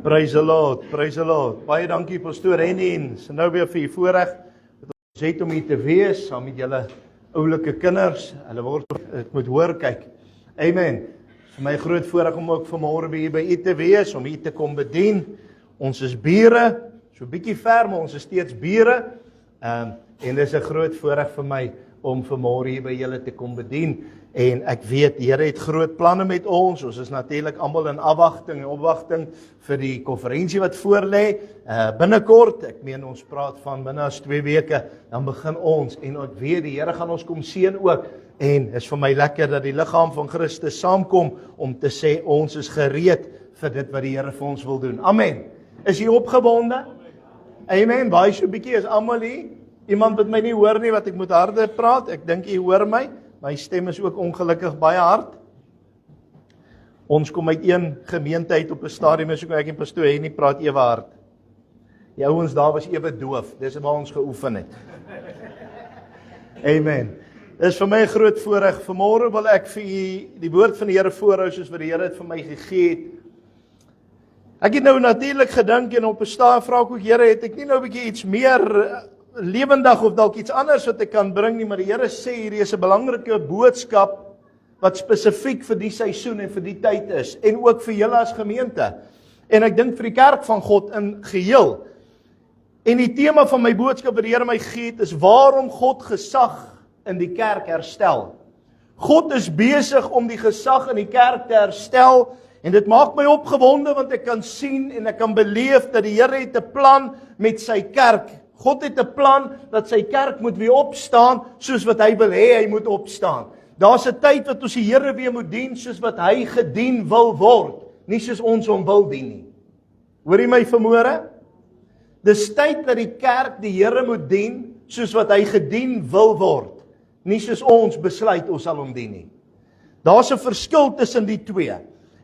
Praise the Lord, praise the Lord. Baie dankie pastoor Henny en nou weer vir u voorreg wat ons het om hier te wees saam met julle oulike kinders. Hulle word ek moet hoor kyk. Amen. Vir my groot voorreg om ook vanmôre hier by u te wees, om u te kom bedien. Ons is bure, so bietjie ver, maar ons is steeds bure. En dis 'n groot voorreg vir my om vanmôre hier by julle te kom bedien. En ek weet, die Here het groot planne met ons. Ons is natuurlik almal in afwagting en opwagting vir die konferensie wat voorlê. Binnekort, ek meen ons praat van binne as 2 weke, dan begin ons. En ek weet, die Here gaan ons kom seën ook. En is vir my lekker dat die liggaam van Christus saamkom om te sê, ons is gereed vir dit wat die Here vir ons wil doen. Amen. Is jy opgewonde? Amen. Baie so bietjie is almal hier. Iemand wat my nie hoor nie, wat ek moet harder praat. Ek dink jy hoor my. My stem is ook ongelukkig baie hard. Ons kom uit een gemeente uit op 'n stadium, so ek en pastoor Henny praat ewe hard. Die ouens daar was ewe doof. Dis waar ons geoefen het. Amen. Dis vir my 'n groot voorreg. Vanmôre wil ek vir u die woord van die Here voorhou soos wat die Here dit vir my gegee het. Ek het nou natuurlik gedink en op 'n stadium vra ek ook, Here, het ek nie nou 'n bietjie iets meer lewendig of dalk iets anders wat ek kan bring nie, maar die Here sê hierdie is 'n belangrike boodskap wat spesifiek vir die seisoen en vir die tyd is en ook vir julle as gemeente. En ek dink vir die kerk van God in geheel. En die tema van my boodskap wat die Here my gegee het is waarom God gesag in die kerk herstel. God is besig om die gesag in die kerk te herstel en dit maak my opgewonde want ek kan sien en ek kan beleef dat die Here het 'n plan met sy kerk. God het 'n plan dat sy kerk moet weer opstaan soos wat hy wil hê hy moet opstaan. Daar's 'n tyd wat ons die Here weer moet dien soos wat hy gedien wil word, nie soos ons hom wil dien nie. Hoor jy my vanmôre? Dis tyd dat die kerk die Here moet dien soos wat hy gedien wil word, nie soos ons besluit ons sal hom dien nie. Daar's 'n verskil tussen die twee.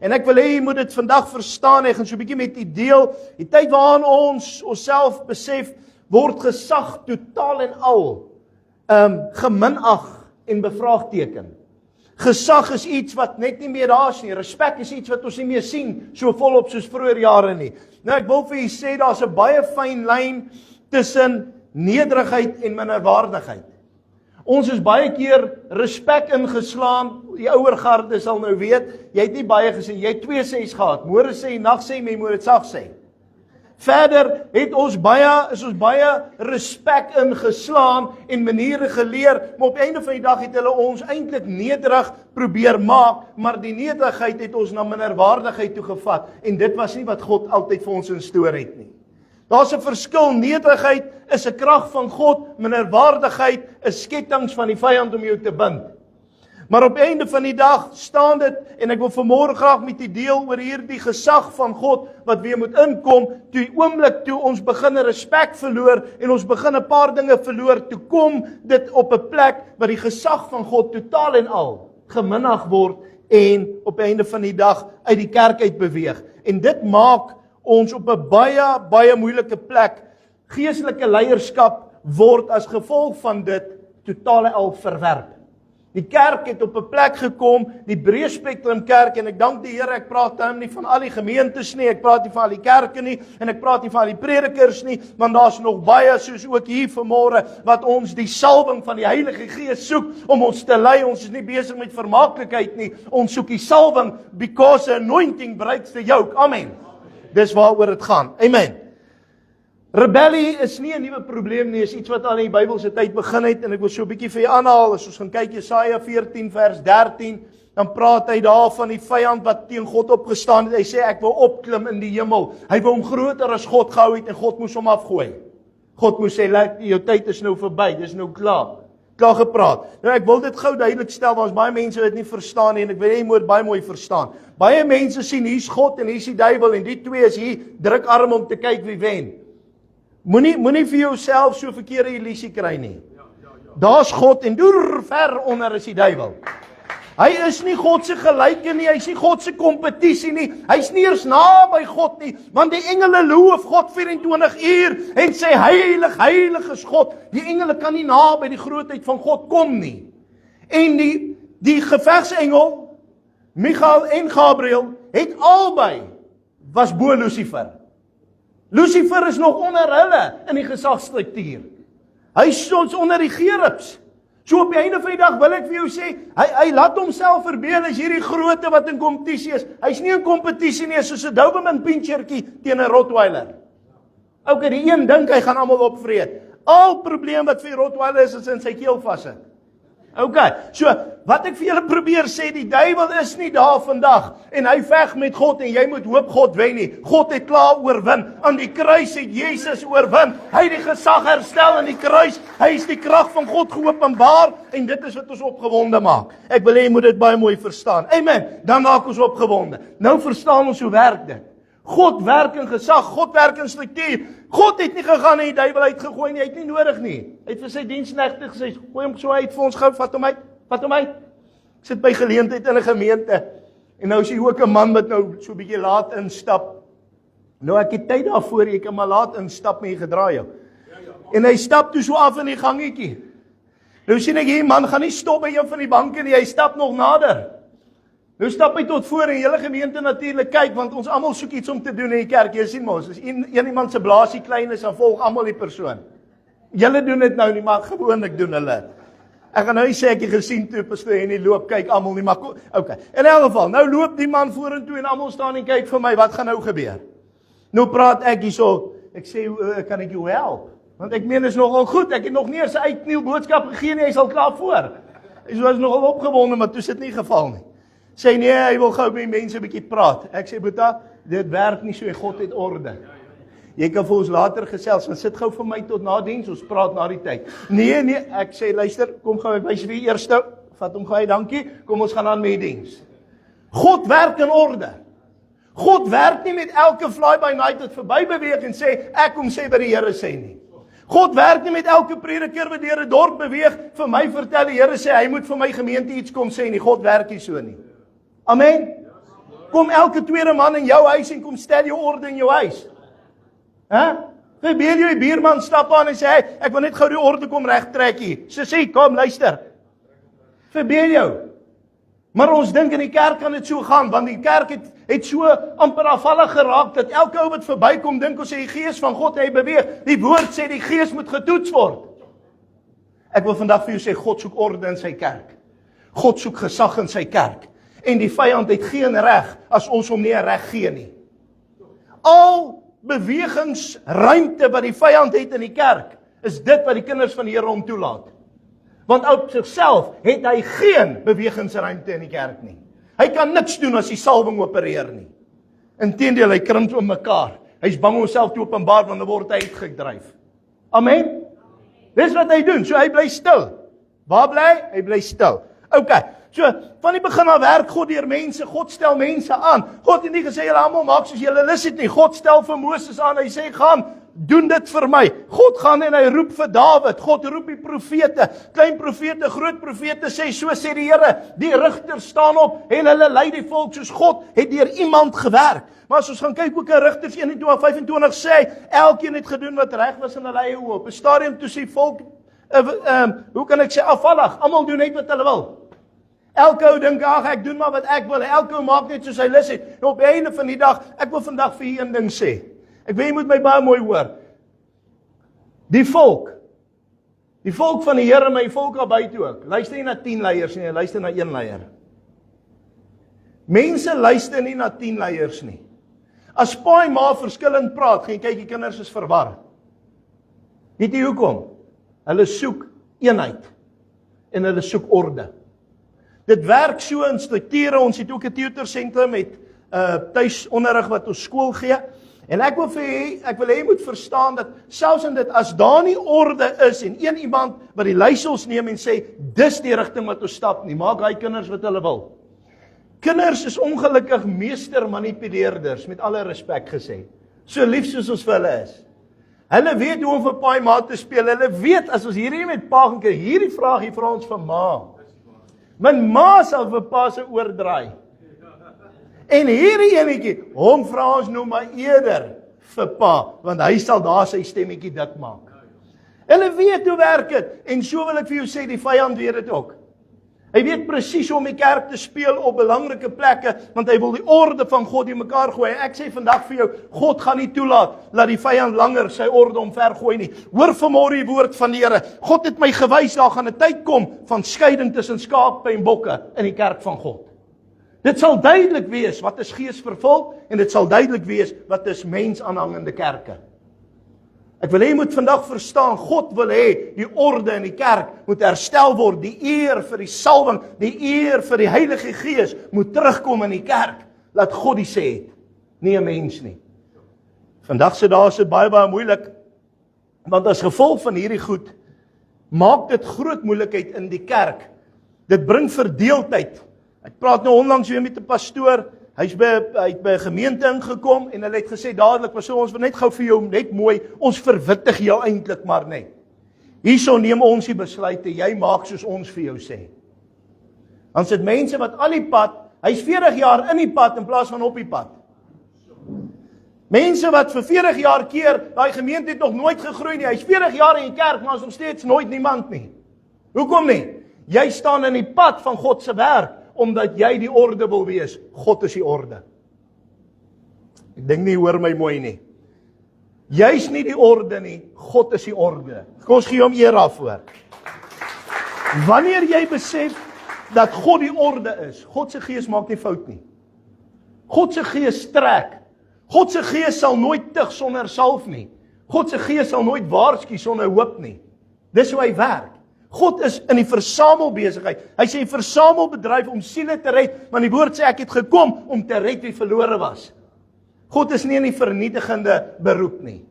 En ek wil hê jy moet dit vandag verstaan. Ek gaan so 'n bietjie met u deel. Die tyd waarin ons onsself besef word gesag totaal en al geminag en bevraagteken. Gesag is iets wat net nie meer daar is nie. Respek is iets wat ons nie meer sien so volop soos vroeër jare nie. Nou ek wil vir julle sê daar's 'n baie fyn lyn tussen nederigheid en minderwaardigheid. Ons is baie keer respek ingeslaan. Die ouer garde sal nou weet, jy het nie baie gesê, jy het 2 sê's gehad. Môre sê, nag sê, jy moet dit sag sê. Verder het ons baie respek ingeslaan en maniere geleer, maar op die einde van die dag het hulle ons eintlik nederig probeer maak, maar die nederigheid het ons na minderwaardigheid toe gevat en dit was nie wat God altyd vir ons instoor het nie. Daar's 'n verskil. Nederigheid is 'n krag van God, minderwaardigheid is skettings van die vyand om jou te bind. Maar op die einde van die dag staan dit, en ek wil vanmôre graag met u deel oor hierdie gesag van God, wat weer moet inkom, toe die oomblik toe ons begin respek verloor, en ons begin 'n paar dinge verloor, toe kom dit op 'n plek, waar die gesag van God totaal en al geminag word, en op die einde van die dag uit die kerk uit beweeg. En dit maak ons op 'n baie moeilike plek. Geestelike leierskap word as gevolg van dit totaal en al verwerp. Die kerk het op 'n plek gekom, die breë spektrum kerk, en ek dank die Here, ek praat nou nie van al die gemeentes nie, ek praat nie van al die kerke nie, en ek praat nie van al die predikers nie, want daar's nog baie, soos ook hier vanmôre, wat ons die salwing van die Heilige Gees soek, om ons te lei. Ons is nie besig met vermaaklikheid nie, ons soek die salwing, because the anointing breaks the yoke. Amen. Dis waaroor dit gaan. Amen. Rebellie is nie 'n nuwe probleem nie, is iets wat al in die Bybelse tyd begin het, en ek wil so 'n bietjie vir julle aanhaal. As ons gaan kyk Jesaja 14 vers 13, dan praat hy daar van die vyand wat teen God opgestaan het. Hy sê ek wil opklim in die hemel. Hy wou hom groter as God gehou het en God moes hom afgooi. God moes sê, jou tyd is nou verby, dis nou klaar gepraat. Nou ek wil dit gou duidelik stel, want baie mense dit nie verstaan nie, en ek wil hê jy moet baie mooi verstaan. Baie mense sien hier's God en hier's die duiwel, en die twee is hier druk arm om te kyk wie wen. Moenie vir jouself so verkeerde illusie kry nie. Daar's God en deur ver onder is die duiwel. Hy is nie God se gelyke nie, hy's nie God se kompetisie nie, hy's nie eers naby God nie, want die engele loof God 24 uur en sê heilig, heilig is God. Die engele kan nie naby die grootheid van God kom nie. En die gevegsengel, Michael en Gabriël, het albei was bo Lucifer. Lucifer is nog onder hulle in die gesagsstruktuur. Hy is soms onder die gerubs. So op die einde van die dag wil ek vir jou sê, hy laat homself verbeel as hierdie groote wat in kompetisie is. Hy's nie in kompetisie nie, soos 'n Doberman Pinschertjie teen 'n Rottweiler. Okay, die een dink hy gaan almal opvreet. Al probleem wat vir Rottweiler is in sy keel vassit. Okay, so wat ek vir julle probeer sê, die duiwel is nie daar vandag en hy veg met God en jy moet hoop God wen nie. God het klaar oorwin. Aan die kruis het Jesus oorwin. Hy het die gesag herstel aan die kruis. Hy is die krag van God geopenbaar en dit is wat ons opgewonde maak. Ek wil hê jy moet dit baie mooi verstaan. Amen. Dan maak ons opgewonde. Nou verstaan ons hoe werk dit. God werk in gesag, God werk in struktuur. God het nie gegaan en die duiwel uitgegooi nie, hy het nie nodig nie. Hy het vir sy diensknegte gesê, gooi hom so uit vir ons gou, vat hom uit. Ek sit by geleentheid in 'n gemeente en nou is hy ook 'n man wat nou so 'n bietjie laat instap. Nou ek het tyd daarvoor, jy kan maar laat instap met jy gedraai jou. En hy stap toe so af in die gangetjie. Nou sien ek hier man gaan nie stop by een van die banke nie, hy stap nog nader. Nou stap hy tot voor en die hele gemeente natuurlik kyk, want ons almal soek iets om te doen in die kerk. Jy sien mos, as iemand se blaasie klein is, dan volg almal die persoon. Julle doen dit nou nie, maar gewoonlik doen hulle. Ek gaan nou nie sê ek het gesien toe pastoor en die loop kyk almal nie, maar okay. In elk geval, nou loop die man vorentoe en almal staan en kyk vir my, wat gaan nou gebeur? Nou praat ek hierso, ek sê kan ek jou help? Want ek meen is nogal goed, ek het nog nie eens 'n uitnieuw boodskap gegee nie, hy is al klaar voor. Hy was nogal opgewonde, maar toe is dit nie geval nie. Sê nee, hy wil gou met mense 'n bietjie praat. Ek sê Boeta, dit werk nie so, God het orde. Jy kan vir ons later gesels, want sit gou vir my tot na diens, ons praat na die tyd. Nee, ek sê luister, kom gou, ek wys vir die eerste, vat hom gou, dankie, kom ons gaan aan met die diens. God werk in orde. God werk nie met elke fly-by-night wat verby beweeg en sê, ek kom sê wat die Here sê nie. God werk nie met elke prediker wat deur 'n dorp beweeg, vir my vertel die Here sê, hy moet vir my gemeente iets kom sê nie, God werk nie so nie. Amen. Kom elke tweede man in jou huis en kom stel jou orde in jou huis. Verbeel jou die buurman stap aan en sê, hey, ek wil net gou die orde kom regtrek hier. Sê, kom luister. Verbeel jou. Maar ons dink in die kerk kan dit so gaan, want die kerk het so amper afvallig geraak, dat elke ou wat verbykom dink ons sê die gees van God hy beweeg. Die woord sê die gees moet getoets word. Ek wil vandag vir jou sê, God soek orde in sy kerk. God soek gesag in sy kerk. En die vyand het geen reg as ons hom nie 'n reg gee nie. Al bewegingsruimte wat die vyand het in die kerk, is dit wat die kinders van die Here hom toelaat. Want op sigself het hy geen bewegingsruimte in die kerk nie. Hy kan niks doen as die salwing opereer nie. Inteendeel, hy krimp om mekaar. Hy's bang om homself te openbaar, want dan word hy uitgedryf. Amen? Dis wat hy doen, so hy bly stil. Waar bly? Hy bly stil. Okay. So, van die begin af werk God deur mense, God stel mense aan. God het nie gesê, julle almal maak soos julle lus het nie. God stel vir Moses aan, hy sê, gaan, doen dit vir my. God gaan en hy roep vir Dawid, God roep die profete, klein profete, groot profete, sê, so sê die Here, die rigters staan op, en hulle lei die volk, soos God het deur iemand gewerk. Maar as ons gaan kyk ook in Rigters 21:25 sê, elkeen het gedoen wat reg was in hulle eie oë. Op 'n stadium toe sê volk, hoe kan ek sê, afvallig, almal doen net wat hulle wil. Elke ou dink, ek doen maar wat ek wil. Elke ou maak net soos hy lus het. En op die einde van die dag, ek wil vandag vir julle een ding sê. Ek weet jy moet my baie mooi hoor. Die volk van die Here, my volk daar buite ook. Luister nie na 10 leiers nie, luister na 1 leier. Mense luister nie na 10 leiers nie. As pa en ma verskillend praat, gaan jy kyk die kinders is verwar. Weet jy hoekom? Hulle soek eenheid en hulle soek orde. Dit werk so in strukture, ons het ook 'n tutorsentrum met tuisonderrig wat ons skool gee. En ek wil hê jy moet verstaan dat selfs in dit, as daar nie orde is en een iemand wat die leiersels neem en sê, dis die rigting wat ons stap nie, maak hy kinders wat hulle wil. Kinders is ongelukkig meester manipuleerders, met alle respek gesê. So lief soos ons vir hulle is. Hulle weet hoe om vir pa en ma te speel. Hulle weet, as ons hierdie met pa gaan kyk, hierdie vraag hier vra ons vir ma. Men ma sal vir pa se oordraai. En hierdie enetjie, hom vra ons nou maar eerder vir pa, want hy sal daar sy stemmetjie dit maak. Hulle weet hoe werk dit, en so wil ek vir jou sê, die vyand weet dit ook. Hy weet presies hoe om die kerk te speel op belangrike plekke, want hy wil die orde van God die mekaar gooi. Ek sê vandag vir jou, God gaan nie toelaat, laat die vyand langer sy orde omvergooi nie. Hoor vanmôre die woord van die Here. God het my gewys, daar gaan 'n tyd kom van skeiding tussen skape en bokke in die kerk van God. Dit sal duidelik wees wat is gees vervul, en dit sal duidelik wees wat is mens aanhangende kerke. Ek wil hê jy moet vandag verstaan, God wil hê die orde in die kerk moet herstel word, die eer vir die salwing, die eer vir die Heilige Gees moet terugkom in die kerk. Laat God die sê het, nie 'n mens nie. Vandag se dae is dit baie moeilik, want as gevolg van hierdie goed, maak dit groot moeilikheid in die kerk. Dit bring verdeeldheid. Ek praat nou onlangs weer met 'n pastoor, hy het by 'n gemeente ingekom en hulle het gesê dadelik, maar so ons wil net gou vir jou net mooi, ons verwittig jou eintlik maar net. Hierso neem ons die besluite, jy maak soos ons vir jou sê. Dan sit mense wat al die pad, hy's 40 jaar in die pad in plaas van op die pad. Mense wat vir 40 jaar keer, daai gemeente het nog nooit gegroei nie, hy's 40 jaar in die kerk, maar is nog steeds nooit niemand nie. Hoekom nie? Jy staan in die pad van God se werk, omdat jy die orde wil wees. God is die orde. Ek dink nie, hoor my mooi nie. Jy's nie die orde nie, God is die orde. Kom ons gee hom eer daarvoor. Wanneer jy besef dat God die orde is, God se gees maak nie fout nie. God se gees trek. God se gees sal nooit tug sonder salf nie. God se gees sal nooit waarsku sonder hoop nie. Dis hoe hy werk. God is in die versamelbesigheid. Hy sê versamelbedryf om siele te red, maar die woord sê ek het gekom om te red wie verlore was. God is nie in die vernietigende beroep nie.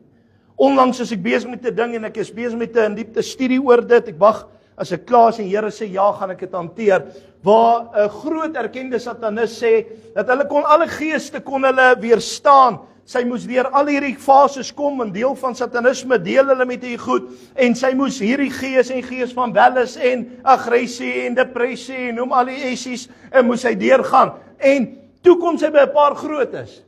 Onlangs is ek besig met 'n ding en ek is besig met 'n diepte studie oor dit. Ek wag as ek klaar is en die Here sê ja, gaan ek dit hanteer. Waar 'n groot erkende satanis sê dat alle geeste kon hulle weerstaan. Sy moes deur al hierdie fases kom, 'n deel van satanisme deel hulle met hierdie goed, en sy moes hierdie gees van welis en aggressie en depressie en noem al die essies, en moes hy deurgaan. En toe kom sy by 'n paar grootes.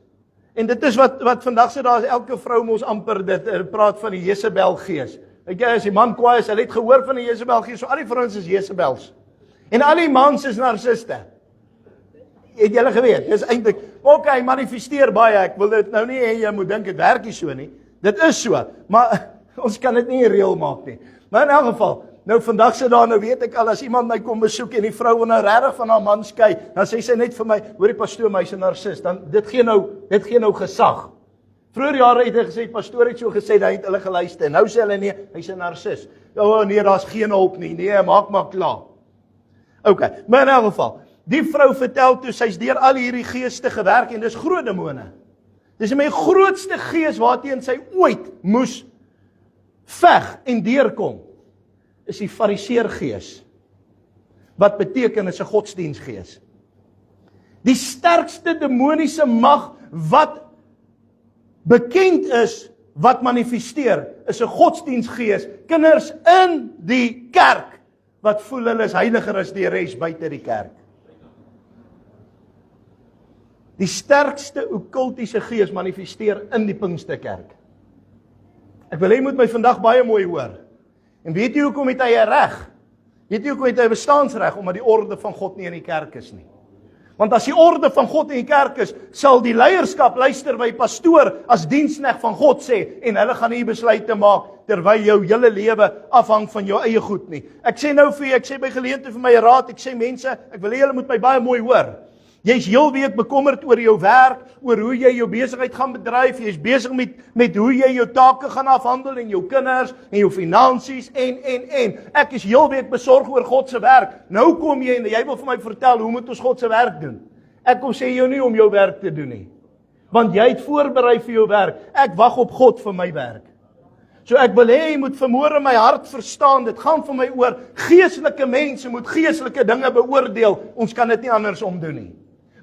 En dit is wat vandag sê, daar is elke vrou mos amper dit, praat van die Jezebel gees. Ek as die man kwaai is, hy het gehoor van die Jezebel gees, so al die vrouens is Jezebels. En al die mans is narciste. Het julle geweet? Dis eintlik, hy manifesteer baie, ek wil dit nou nie hê jy moet dink dit werk nie so nie. Dit is so, maar ons kan dit nie reël maak nie. Maar in elk geval, nou vandag se daar, nou weet ek al, as iemand my kom besoek en die vrou wil nou regtig van haar man skei, dan sê sy net vir my, hoor die pastoor, my is 'n narcis, dan dit gee nou gesag. Vroeger jare het hy gesê, pastoor het so gesê, hy het hulle geluister, en nou sê hulle nee, hy's 'n narcis. O nee, daar's geen hulp nie, nee, maak maar klaar. Okay, maar in elk geval, die vrou vertel toe, sy's deur al hierdie geeste gewerk, en dis groot demone. Dis my grootste gees waarteen sy ooit moes veg en deurkom, is die fariseergees. Wat beteken is 'n godsdiensgees. Die sterkste demoniese mag wat bekend is, wat manifesteer, is 'n godsdiensgees. Kinders in die kerk, wat voel hulle is heiliger as die res buite die kerk. Die sterkste okkultiese gees manifesteer in die Pinksterkerk. Ek wil hê jy moet my vandag baie mooi hoor. En weet jy hoekom het hy 'n reg? Weet jy hoekom het hy 'n bestaansreg? Omdat die orde van God nie in die kerk is nie. Want as die orde van God in die kerk is, sal die leierskap luister by pastoor as diensknegt van God sê, en hulle gaan nie besluite maak terwyl jou hele lewe afhang van jou eie goed nie. Ek sê nou vir jy, ek sê by geleentheid vir my raad, ek sê mense, ek wil hê julle moet my baie mooi hoor. Jy's heel week bekommerd oor jou werk, oor hoe jy jou besigheid gaan bedryf, jy's besig met hoe jy jou take gaan afhandel en jou kinders en jou finansies en. Ek is heel week besorg oor God se werk. Nou kom jy en jy wil vir my vertel, hoe moet ons God se werk doen? Ek kom sê jou nie om jou werk te doen nie. Want jy het voorberei vir jou werk. Ek wag op God vir my werk. So ek wil hê jy moet vanmôre my hart verstaan, dit gaan vir my oor, geestelike mense moet geestelike dinge beoordeel, ons kan dit nie andersom doen nie.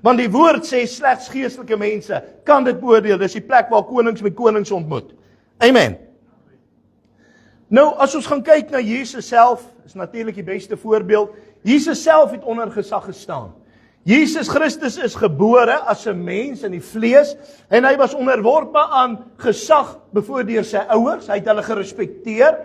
Want die woord sê, slegs geestelike mense kan dit beoordeel, dis die plek waar konings met konings ontmoet. Amen. Nou, as ons gaan kyk na Jesus self, is natuurlik die beste voorbeeld, Jesus self het onder gesag gestaan. Jesus Christus is gebore as 'n mens in die vlees en hy was onderworpe aan gesag deur sy ouers. Hy het hulle gerespekteer,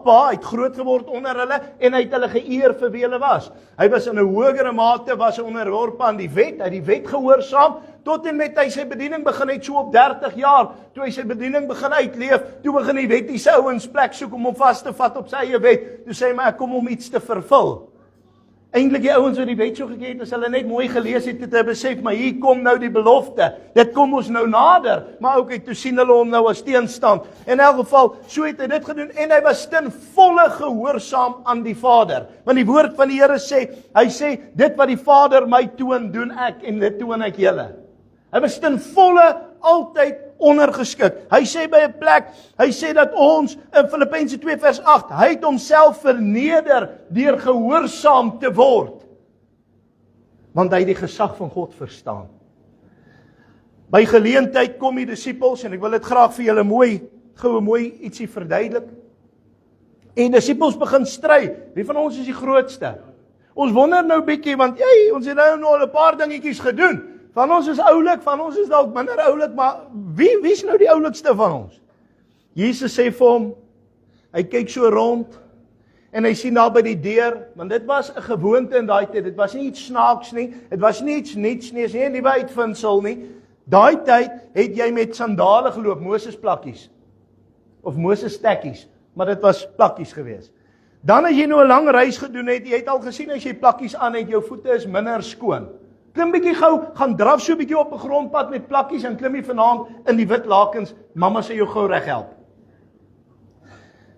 pa het groot geword onder hulle en hy het hulle geëer vir wie hulle was. Hy was in 'n hogere mate was hy onderworpe aan die wet, hy het die wet gehoorsaam tot en met hy sy bediening begin het so op 30 jaar. Toe hy sy bediening begin uitleef, toe begin die wettiese ouens plek soek om hom vas te vat op sy eie wet. Toe sê hy maar ek kom om iets te vervul. Eintlik die ouens wat die wet so geken het, as hulle net mooi gelees het hy besef, maar hier kom nou die belofte. Dit kom ons nou nader, maar ook toe sien hulle hom nou as teenstand. In elk geval, so het hy dit gedoen en hy was ten volle gehoorsaam aan die Vader. Want die woord van die Here sê, hy sê dit wat die Vader my toon, doen ek en dit toon ek julle. Hy was ten volle altyd ondergeskik. Hy sê by 'n plek, hy sê dat ons in Filippense 2 vers 8, hy het homself verneder deur gehoorsaam te word. Want hy het die gesag van God verstaan. By geleentheid kom die disippels en ek wil dit graag vir julle mooi ietsie verduidelik. En disippels begin stry. Wie van ons is die grootste? Ons wonder nou bietjie want ons het nou al 'n paar dingetjies gedoen. Van ons is oulik, van ons is dalk minder oulik, maar wie is nou die oulikste van ons? Jesus sê vir hom, hy kyk so rond, en hy sien daar by die deur, want dit was 'n gewoonte in daai tyd, dit was nie iets snaaks nie, dit was nie iets niets nie, is nie 'n nuwe uitvindsel nie. Daai tyd het jy met sandale geloop, Moses plakkies, of Moses stekkies, maar dit was plakkies geweest. Dan as jy nou 'n lang reis gedoen het, jy het al gesien as jy plakkies aan het, jou voete is minder skoon. Klim bietjie gou, gaan draf so bietjie op 'n grondpad met plakkies en klim jy vanaand in die wit lakens, mamma sê jou gou reg help.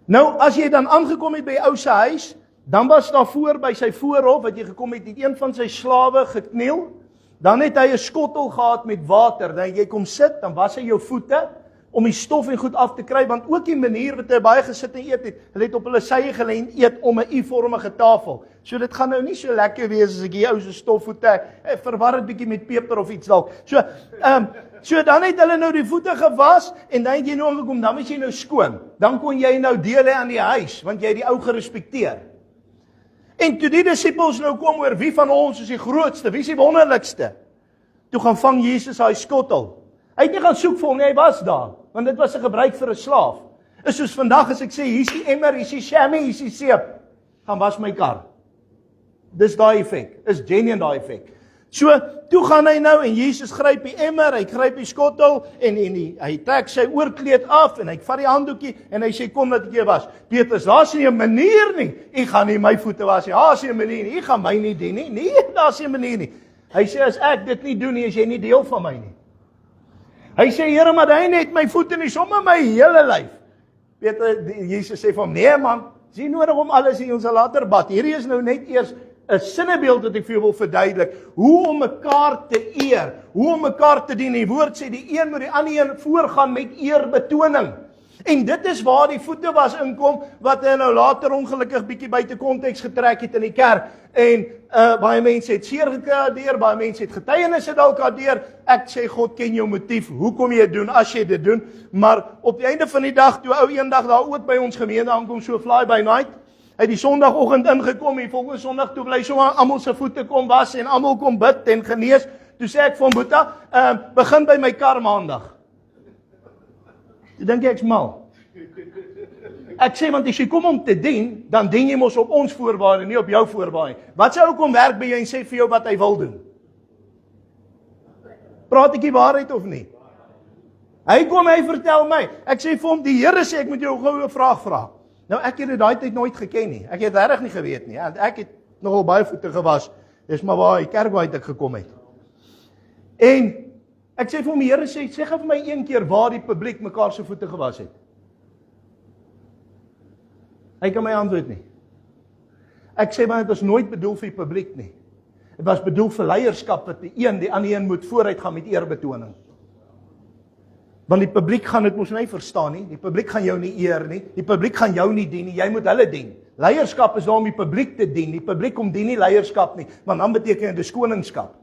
Nou, as jy dan aangekom het by die ou se huis, dan was daar voor by sy voorhof, wat jy gekom het een van sy slawe gekniel, dan het hy 'n skottel gehad met water, dan jy kom sit, dan was hy jou voete, om die stof en goed af te kry, want ook die manier wat hy baie gesit en eet het, hulle het op hulle sye gelê en eet om 'n U-vormige tafel. So dit gaan nou nie so lekker wees as ek die ou se stofvoete verwar dit bietjie met peper of iets dalk. So dan het hulle nou die voete gewas en dan het jy nou aangekom, dan was jy nou skoon. Dan kon jy nou deel hê aan die huis, want jy het die ou gerespekteer. En toe die disippels nou kom oor wie van ons is die grootste, wie is die wonderlikste? Toe gaan vang Jesus daai skottel. Hy het nie gaan soek vir hom nie, hy was daar, want dit was 'n gebruik vir 'n slaaf. Is soos vandag as ek sê, hier is die emmer, hier is die chamois, hier is die seep, gaan was my kar. Dis daai effek, is genuine daai effek. So, toe gaan hy nou en Jesus gryp die emmer, hy gryp die skottel en hy trek sy oorkleed af en hy vat die handdoekie en hy sê kom dat ek jou was. Petrus, daar's nie 'n manier nie. U gaan nie my voete was nie. Daar's nie 'n manier nie. U gaan my nie dien nie. Nee, daar's nie 'n manier nie. Hy sê as ek dit nie doen nie, is jy nie deel van my nie. Hy sê, Here, maar hy net my voete nie, sommer my hele lyf. Jesus sê vir hom, nee man, is nie nodig om alles in ons later bad. Hierdie is nou net eers 'n sinnebeeld wat ek vir jou wil verduidelik. Hoe om mekaar te eer, hoe om mekaar te dien. Die woord sê, die een moet die ander een voorgaan met eerbetoning. En dit is waar die voete was inkom, wat hy nou later ongelukkig bietjie buite konteks getrek het in die kerk. En baie mense het seer gekry deur, baie mense het getuienisse dalk deur. Ek sê God ken jou motief, hoekom jy dit doen, as jy dit doen. Maar op die einde van die dag, toe ou eendag daar ook by ons gemeente aankom, so fly by night, hy het die sondagoggend ingekom, die volgende sondag toe bly sommer almal se voete kom was en almal kom bid en genees. Toe sê ek vir hom, Boeta, begin by my kar maandag. Toe dink ek's mal. Ek sê, want as jy kom om te dien, dan dien jy mos op ons voorwaarde, nie op jou voorwaarde. Wat sou kom werk by jou en sê vir jou wat hy wil doen? Praat ek die waarheid of nie? Hy kom, hy vertel my. Ek sê vir hom, die Here sê, ek moet jou gou 'n vraag vra. Nou, ek het dit daai tyd nooit geken nie. Ek het regtig nie geweet nie. Ek het nogal baie voete gewas. Dis maar waar die kerk waar ek gekom het. En ek sê vir hom, die Here sê gou vir my een keer waar die publiek mekaar se voete gewas het. Hy kan my antwoord nie. Ek sê maar dit was nooit bedoel vir die publiek nie. Dit was bedoel vir leierskap dat die ander een moet vooruit gaan met eerbetoning. Want die publiek gaan dit mos nie verstaan nie. Die publiek gaan jou nie eer nie. Die publiek gaan jou nie dien nie. Jy moet hulle dien. Leierskap is daar om die publiek te dien. Die publiek kom dien nie leierskap nie, want dan beteken dit koningskap.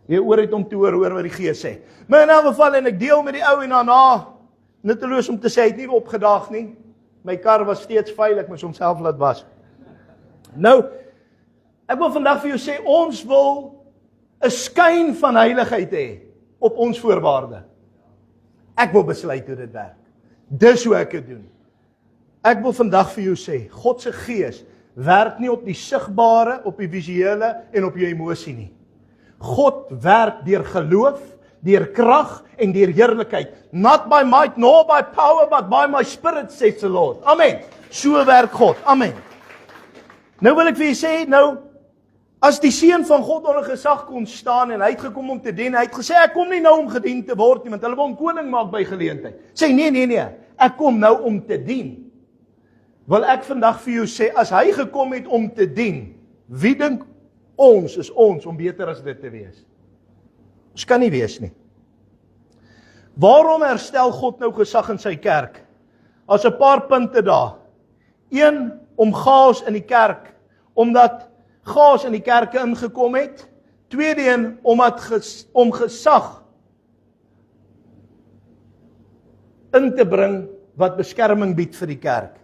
Jy oor het om te hoor wat die Gees sê. Maar in elk geval, en ek deel met die ou en daarna, nutteloos om te sê, hy het nie opgedaag nie. My kar was steeds veilig, moes homself laat was. Nou, Ek wil vandag vir jou sê, ons wil 'n skyn van heiligheid hê op ons voorwaarde. Ek wil besluit hoe dit werk. Dis hoe ek dit doen. Ek wil vandag vir jou sê, God se gees werk nie op die sigbare, op die visuele en op jou emosie nie. God werk deur geloof, deur krag en deur heerlikheid. Not by might nor by power, but by my spirit, says the Lord. Amen. So werk God. Amen. Nou wil ek vir julle sê, nou, as die seun van God onder gesag kon staan en hy het gekom om te dien, hy het gesê, ek kom nie nou om gedien te word nie, want hulle wil hom koning maak by geleentheid. Sê, nee, ek kom nou om te dien. Wil ek vandag vir jou sê, as hy gekom het om te dien, wie dink ons is ons om beter as dit te wees? Ons kan nie wees nie. Waarom herstel God nou gesag in sy kerk? As 'n paar punte daar. 1, om chaos in die kerk, omdat chaos in die kerke ingekom het. 2, om gesag in te bring wat beskerming bied vir die kerk.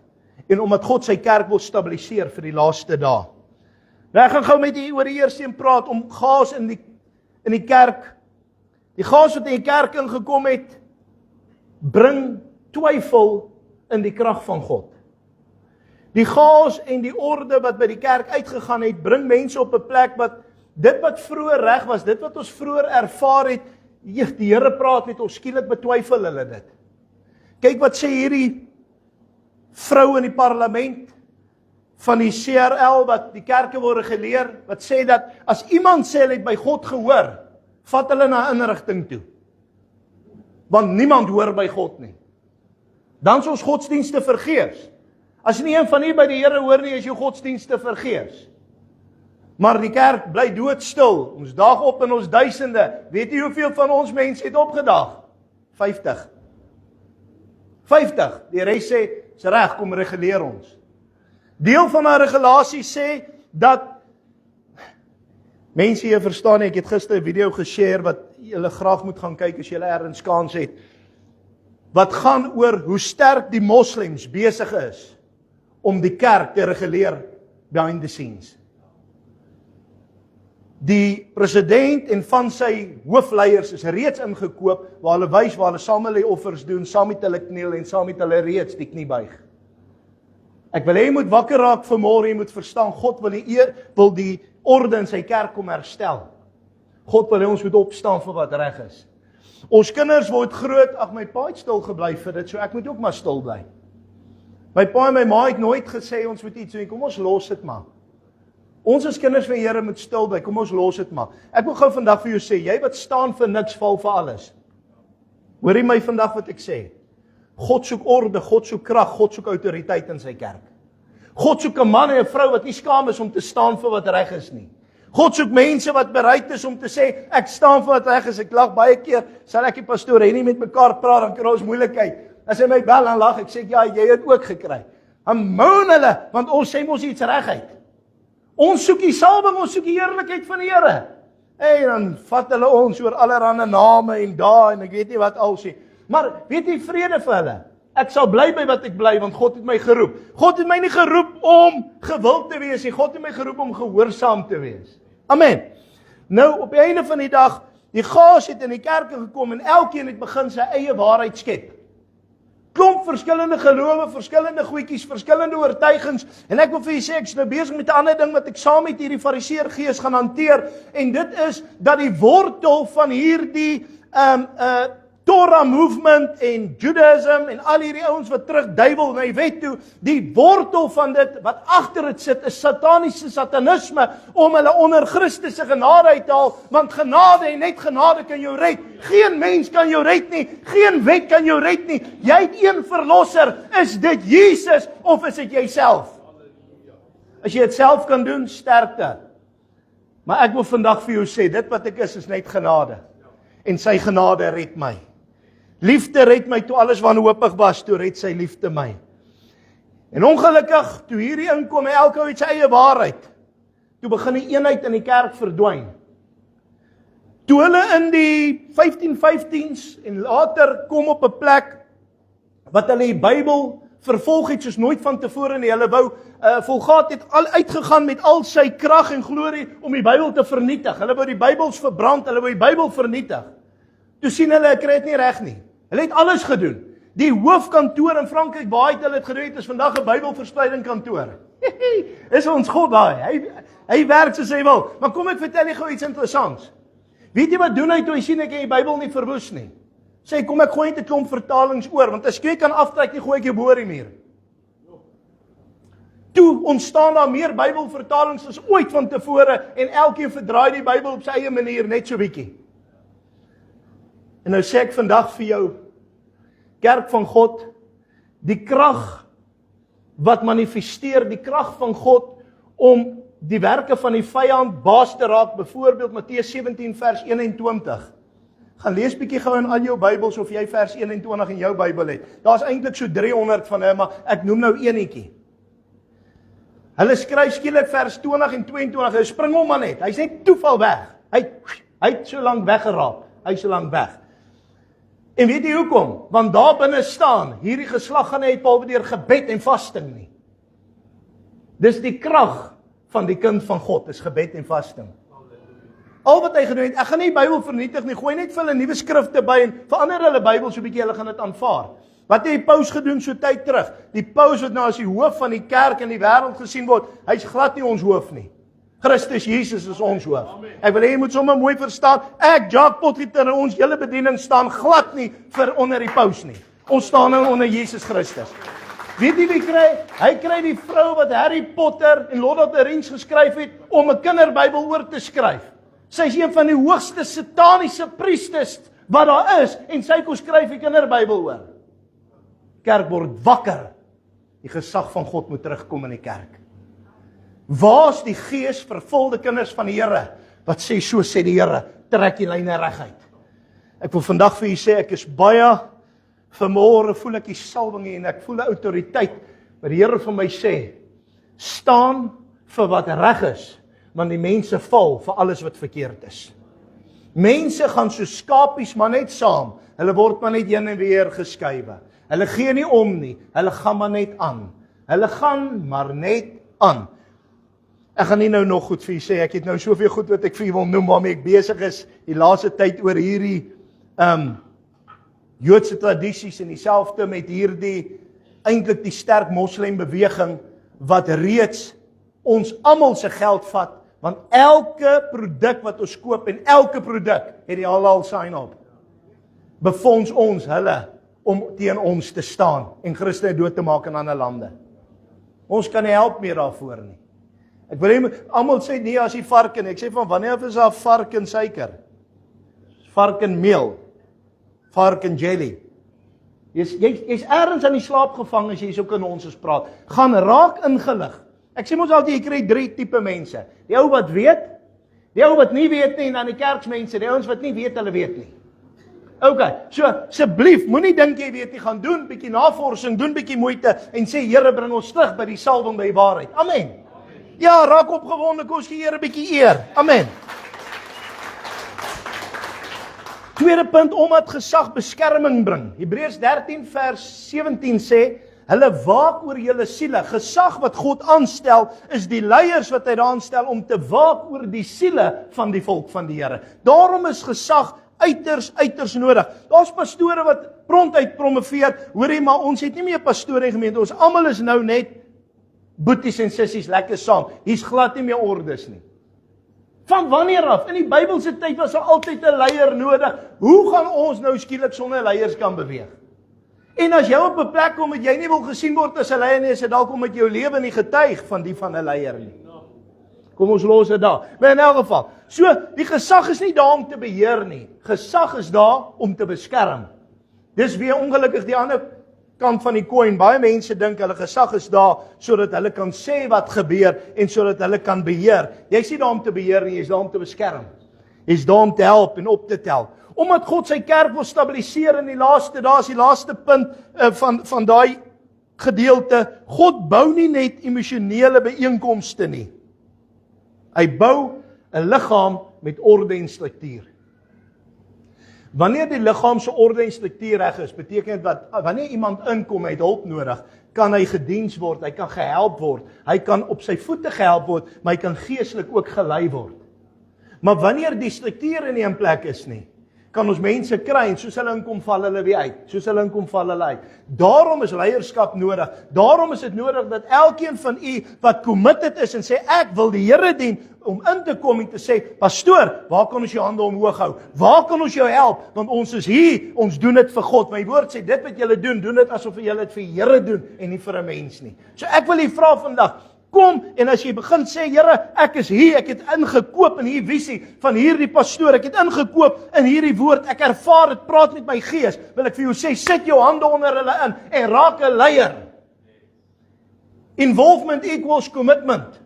En omdat God sy kerk wil stabiliseer vir die laaste dae. Nou ek gaan gou met julle oor die eerste een praat, om chaos in die kerk. Die chaos wat in die kerk ingekom het, bring twyfel in die krag van God. Die chaos en die orde wat by die kerk uitgegaan het, bring mense op 'n plek wat dit wat vroeër reg was, dit wat ons vroeër ervaar het, die Here praat met ons, skielik betwyfel hulle dit. Kyk wat sê hierdie vrou in die parlement van die CRL wat die kerke wil reguleer, wat sê dat as iemand sê hulle het by God gehoor, vat hulle na 'n inrigting toe. Want niemand hoor by God nie. Dan is ons godsdienste vergeefs. As nie een van u by die Here hoor nie, is jou godsdienste vergeefs. Maar die kerk bly doodstil. Ons daag op in ons duisende. Weet jy hoeveel van ons mense het opgedaag? 50. Die res sê, is reg, kom reguleer ons. Deel van haar regulasie sê dat mense hier verstaan nie, ek het gister 'n video geshare wat julle graag moet gaan kyk as julle ergens kans het. Wat gaan oor hoe sterk die moslems besig is om die kerk te reguleer behind the scenes. Die president en van sy hoofleiers is reeds ingekoop waar hulle wys waar hulle saam hulle offers doen, saam met hulle kniel en saam met hulle reeds die knie buig. Ek wil hê jy moet wakker raak vanmôre, jy moet verstaan, God wil die orde in sy kerk kom herstel. God wil hê ons moet opstaan vir wat reg is. Ons kinders word groot, ag my pa het stil gebly vir dit, so ek moet ook maar stil bly. My pa en my ma het nooit gesê ons moet iets doen, kom ons los dit maar. Ons as kinders van die Here moet stil bly, kom ons los dit maar. Ek wil gou vandag vir jou sê, jy wat staan vir niks, val vir alles. Hoor jy my vandag wat ek sê? God soek orde, God soek krag, God soek autoriteit in sy kerk. God soek 'n man en 'n vrou wat nie skaam is om te staan vir wat reg is nie. God soek mense wat bereid is om te sê, ek staan vir wat reg is. Ek lag baie keer, sal ek die pastoor hê nie met mekaar praat, dan kry ons moeilikheid. As hy my bel en lag, ek sê, ja, jy het ook gekry. Dan moan hulle, want ons sê mos iets reguit. Ons soek die salwing, ons soek die heerlikheid van die Here. En dan vat hulle ons oor allerlei name en daai en ek weet nie wat al sê. Maar weet jy, vrede vir hulle. Ek sal bly by wat ek bly, want God het my geroep. God het my nie geroep om gewild te wees nie, God het my geroep om gehoorsaam te wees. Amen. Nou, op die einde van die dag, die chaos het in die kerke gekom en elkeen het begin sy eie waarheid skep. Klomp verskillende gelowe, verskillende goedjies, verskillende oortuigings, en ek wil vir julle sê, ek is nou besig met 'n ander ding wat ek saam met hierdie fariseer gees gaan hanteer, en dit is, dat die wortel van hierdie Torah movement en Judaism en al hierdie ouens wat terug duiwel na die wet toe, die wortel van dit wat agter dit sit is sataniese satanisme om hulle onder Christus se genade uit te haal, want genade en net genade kan jou red. Geen mens kan jou red nie, geen wet kan jou red nie. Jy het een verlosser, is dit Jesus of is dit jouself? As jy dit self kan doen, sterkte. Maar ek wil vandag vir jou sê, dit wat ek is net genade. En sy genade red my. Liefde red my toe alles wanhoopig was, toe red sy liefde my. En ongelukkig, toe hierdie inkom, elke ou het sy eie waarheid. Toe begin die eenheid in die kerk verdwyn. Toe hulle in die 1515s en later kom op 'n plek wat hulle die Bybel vervolg het soos nooit van tevore nie. Hulle wou Vulgate het al uitgegaan met al sy krag en glorie om die Bybel te vernietig. Hulle wou die Bybels verbrand, hulle wou die Bybel vernietig. Toe sien hulle, ek kry dit nie reg nie. Hulle het alles gedoen. Die hoofkantoor in Frankryk waar hulle het gedoen het, is vandag 'n Bybelverspreiding kantoor. Is ons God daai. Hy werk soos hy wil. Maar kom ek vertel jy gou iets interessants. Weet jy wat doen hy toe hy sien ek het die Bybel nie verwoes nie? Sê kom ek gooi net 'n klomp vertalings oor, want as jy kan aftrek, nie gooi ek jou bo oor die muur. Toe ontstaan daar meer Bybelvertalings as ooit van tevore en elkeen verdraai die Bybel op sy eie manier net so bietjie. En nou sê ek vandag vir jou, Kerk van God, die krag wat manifesteer, die krag van God om die werke van die vyand baas te raak, byvoorbeeld Matteus 17 vers 21. Gaan lees bietjie gou in al jou Bybels of jy vers 21 in jou Bybel het. Daar's eintlik so 300 van hulle, maar ek noem nou eenetjie. Hulle skryf skielik vers 20 en 22, hy spring hom maar net, hy's net toeval weg. Hy het so lank weggeraap, hy's so lank weg. En weet jy hoekom? Want daar binne staan, hierdie geslag gaan nie behalwe deur gebed en vasting nie. Dis die krag van die kind van God, is gebed en vasting. Al wat hy gedoen het, ek gaan nie die Bybel vernietig nie, gooi net vir hulle nuwe skrifte by en verander hulle Bybel so 'n bietjie, hulle gaan dit aanvaar. Wat het die paus gedoen so tyd terug? Die paus wat nou as die hoof van die kerk in die wêreld gesien word, hy's glad nie ons hoof nie. Christus Jesus is ons hoof. Ek wil hê jy moet sommer mooi verstaan, ek, Jacques Potgieter en ons hele bediening staan glad nie vir onder die paus nie. Ons staan nou onder Jesus Christus. Weet jy wie kry? Hy kry die vrou wat Harry Potter en Lord of the Rings geskryf het om 'n kinderbybel oor te skryf. Sy is een van die hoogste sataniese priesters wat daar is en sy kon skryf die kinderbybel oor. Kerk word wakker. Die gesag van God moet terugkom in die kerk. Waar's die geesvervulde kinders van die Here wat sê so sê die Here, trek die lyne reguit. Ek wil vandag vir julle sê ek is baie vanmôre voel ek die salwing en ek voel 'n autoriteit wat die Here vir my sê, staan vir wat reg is, want die mense val vir alles wat verkeerd is. Mense gaan so skapies maar net saam. Hulle word maar net heen en weer geskuiwe. Hulle gee nie om nie. Hulle gaan maar net aan. Hulle gaan maar net aan. Ek gaan nie nou nog goed vir julle sê, ek het nou soveel goed wat ek vir julle wil noem waarmee ek besig is die laaste tyd oor hierdie Joodse tradisies en dieselfde met hierdie eintlik die sterk moslembeweging wat reeds ons almal se geld vat, want elke produk wat ons koop en elke produk het die halal sign op. Befonds ons hulle om teen ons te staan en Christene dood te maak in ander lande. Ons kan nie help meer daarvoor nie. Ek wil hê almal sê nee as die varken. Ek sê van wanneer af is daar varken suiker? Varken meel. Varken jelly. Jy's ergens aan die slaap gevang as jy so kan ons praat. Gaan raak ingelig. Ek sê mos altyd jy kry 3 tipe mense. Die ou wat weet, die ou wat nie weet nie en dan die kerksmense, die ouens wat nie weet hulle weet nie. OK, so asseblief moenie dink jy weet nie, gaan doen bietjie navorsing, doen bietjie moeite en sê Here bring ons terug by die salwing by die waarheid. Amen. Ja, raak opgewonde, kom ons gee Here 'n bietjie eer. Amen. Tweede punt, omdat gesag beskerming bring. Hebreërs 13 vers 17 sê, hulle waak oor julle siele. Gesag wat God aanstel, is die leiers wat hy daar aanstel om te waak oor die siele van die volk van die Here. Daarom is gesag uiters nodig. Daar's pastore wat prontuit promoveer, hoorie, maar ons het nie meer pastore in gemeente, ons almal is nou net boeties en sissies lekker saam. Hier's glad nie meer ordes nie. Van wanneer af? In die Bybelse tyd was daar altyd 'n leier nodig. Hoe gaan ons nou skielik sonder leiers kan beweeg? En as jy op 'n plek kom wat jy nie wil gesien word as 'n leier nie, is dit dalk omdat jou lewe nie getuig van die van 'n leier nie. Kom ons los dit daar. Maar in elk geval, so die gesag is nie daar om te beheer nie. Gesag is daar om te beskerm. Dis weer ongelukkig die ander kant van die koin. Baie mense dink hulle gesag is daar sodat hulle kan sê wat gebeur en sodat hulle kan beheer. Jy's nie daar om te beheer nie, jy's daar om te beskerm. Jy's daar om te help en op te tel. Omdat God sy kerk wil stabiliseer in die laaste dae, is die laaste punt van daai gedeelte. God bou nie net emosionele byeenkomste nie. Hy bou 'n liggaam met orde en struktuur. Wanneer die liggaam se orde en struktuur reg is, beteken dit dat wanneer iemand inkom met hulp nodig, kan hy gediens word, hy kan gehelp word, hy kan op sy voete gehelp word, maar hy kan geestelik ook gelei word. Maar wanneer die strukture nie in plek is nie, kan ons mense kry en soos hulle inkom val hulle weer uit, soos hulle inkom val hulle uit. Daarom is leierskap nodig. Daarom is dit nodig dat elkeen van u wat committed is en sê ek wil die Here dien, om in te kom en te sê, pastoor, waar kan ons jou hande omhoog hou? Waar kan ons jou help? Want ons is hier, ons doen dit vir God. My woord sê, dit wat julle doen dit asof julle dit vir die Here doen en nie vir 'n mens nie. So ek wil u vra vandag, kom en as jy begin sê, Here, ek is hier, ek het ingekoop in hierdie visie van hierdie pastoor, ek het ingekoop in hierdie woord, ek ervaar dit, praat met my gees, wil ek vir jou sê, sit jou hande onder hulle in en raak 'n leier. Involvement equals commitment.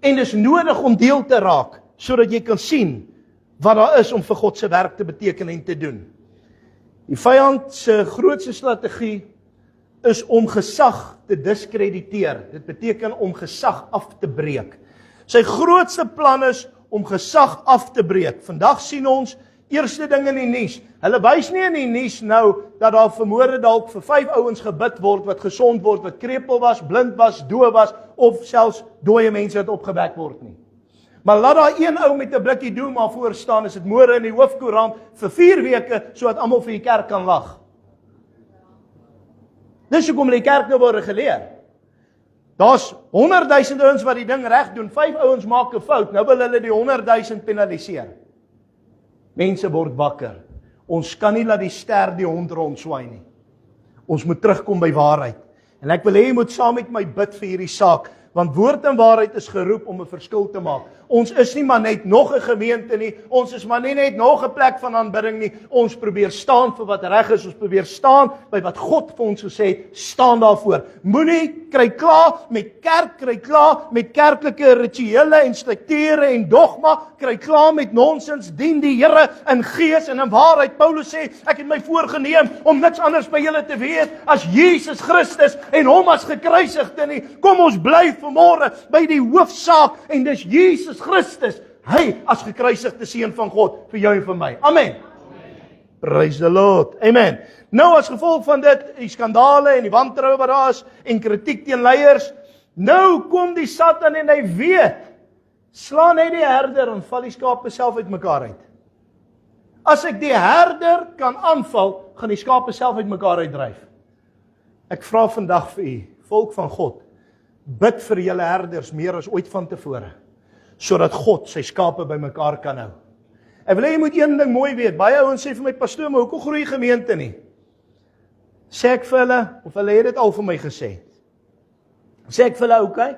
En dis nodig om deel te raak, sodat jy kan sien wat daar is om vir God se werk te beteken en te doen. Die vyand se grootste strategie is om gesag te diskrediteer. Dit beteken om gesag af te breek. Sy grootste plan is om gesag af te breek. Vandag sien ons eerste ding in die nuus. Hulle wys nie in die nuus nou dat daar vermoorde dalk vir 5 ouens gebid word wat gesond word, wat krepeel was, blind was, doof was of selfs dooie mense wat opgewek word nie. Maar laat daar een ou met 'n blikkie doem maar voor staan, is dit môre in die hoofkoerant vir 4 weke sodat almal vir die kerk kan lag. Dis hoekom die kerk nou word reguleer. Daar's 100,000 ouens wat die ding reg doen, 5 ouens maak 'n fout, nou wil hulle die 100,000 penaliseer. Mense word wakker. Ons kan nie laat die ster die hond rondswaai nie. Ons moet terugkom by waarheid. En ek wil hê jy moet saam met my bid vir hierdie saak, want woord en waarheid is geroep om 'n verskil te maak. Ons is nie maar net nog 'n gemeente nie, ons is maar nie net nog 'n plek van aanbidding nie, ons probeer staan vir wat reg is, ons probeer staan by wat God vir ons gesê het, staan daarvoor. Moenie kry klaar met kerk, kry klaar met kerklike rituele en strukture en dogma, kry klaar met nonsens, dien die Here in gees en in waarheid. Paulus sê, ek het my voorgenem om niks anders by julle te weet as Jesus Christus en hom as gekruisigde nie. Kom ons bly vanmôre by die hoofsaak en dis Jesus Christus, hy as gekruisigde seun van God vir jou en vir my. Amen. Praise the Lord. Amen. Nou as gevolg van dit, die skandale en die wantroue wat daar is en kritiek teen leiers, nou kom die Satan en hy weet, slaan hy die herder en val die skape self uitmekaar uit. As ek die herder kan aanval, gaan die skape self uitmekaar uitdryf. Ek vra vandag vir u, volk van God, bid vir julle herders meer as ooit van tevore, sodat God sy skape bymekaar kan hou. Ek wil hê jy moet een ding mooi weet, baie ouens sê vir my, pastoor, maar hoekom groei gemeente nie? Sê ek vir hulle, of hulle het dit al vir my gesê. Sê ek vir hulle, okay?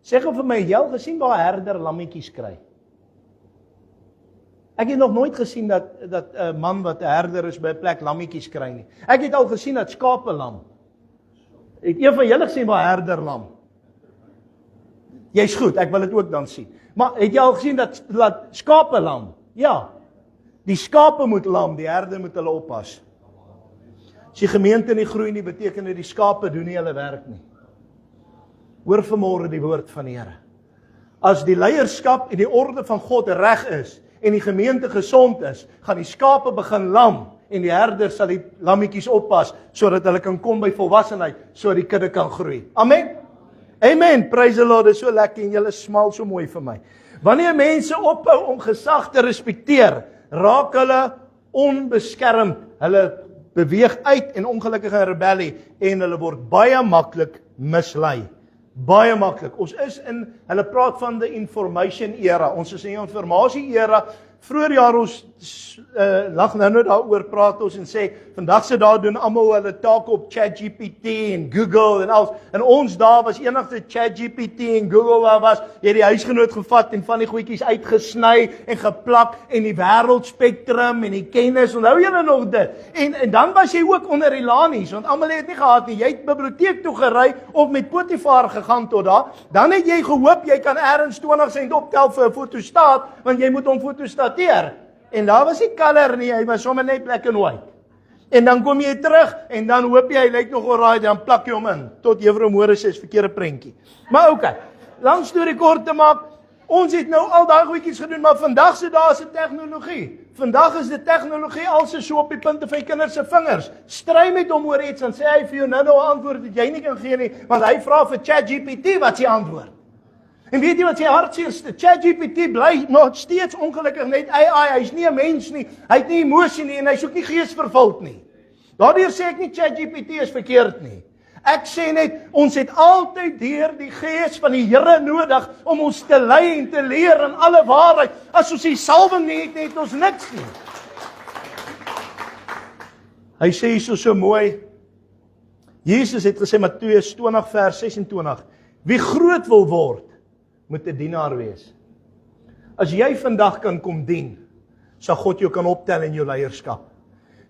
Sê gou vir my, jy al gesien waar 'n herder lammetjies kry? Ek het nog nooit gesien dat 'n man wat 'n herder is by 'n plek lammetjies kry nie. Ek het al gesien dat skape lam. Het een van julle gesien waar 'n herder lam? Jy's goed, ek wil dit ook dan sien. Maar het jy al gesien dat skape lam? Ja. Die skape moet lam, die herder moet hulle oppas. As die gemeente nie groei nie, beteken dit die skape doen nie hulle werk nie. Hoor vanmôre die woord van die Here. As die leierskap en die orde van God reg is en die gemeente gesond is, gaan die skape begin lam en die herder sal die lammetjies oppas sodat hulle kan kom by volwassenheid, sodat die kudde kan groei. Amen. Amen, praise the Lord, dit is so lekker en julle smaal so mooi vir my. Wanneer mense ophou om gesag te respekteer, raak hulle onbeskermd, hulle beweeg uit in ongelukkige rebellie en hulle word baie maklik mislei. Baie maklik. Ons is in, hulle praat van die information era, ons is in die informasie era. Vroeger jaar ons lag nou daaroor praat ons en sê, vandag se daar doen almal hulle take op ChatGPT en Google en alles. En ons daar was enigste ChatGPT en Google waar was, jy het die huisgenoot gevat en van die goedjies uitgesny en geplak en die wêreldspektrum en die kennis, onthou julle nog dit? En dan was jy ook onder die lanies, want almal het nie gehad nie. Jy het biblioteek toe gery of met Potifar gegaan tot daar. Dan het jy gehoop jy kan ergens 20 sent optel vir 'n fotostaat, want jy moet hom fotostateer. En daar was nie color nie, hy was sommer net black and white. En dan kom jy terug en dan hoop jy hy lyk nog alraai, dan plak jy hom in tot Juffrou Morris se verkeerde prentjie. Maar okay, lang storie kort te maak, Ons het nou al daai goedjies gedoen, maar vandag se daar is 'n tegnologie. Vandag is die tegnologie alse so op die punte van die kinders se vingers. Stry met hom oor iets, dan sê hy vir jou nou 'n antwoord wat jy nie kan gee nie, want hy vra vir ChatGPT wat sy antwoord. En weet jy wat sy hartseerste? ChatGPT bly nog steeds ongelukkig net AI, hy's nie 'n mens nie, hy het nie emosie nie en hy's ook nie geesvervuld nie. Daardeur sê ek nie ChatGPT is verkeerd nie. Ek sê net, ons het altyd deur die Gees van die Here nodig om ons te lei en te leer in alle waarheid. As ons die salwing nie het, het ons niks nie. Hy sê hier so mooi, Jesus het gesê, Matteus 20 vers 26, wie groot wil word, moet 'n dienaar wees. As jy vandag kan kom dien, sal God jou kan optel in jou leierskap.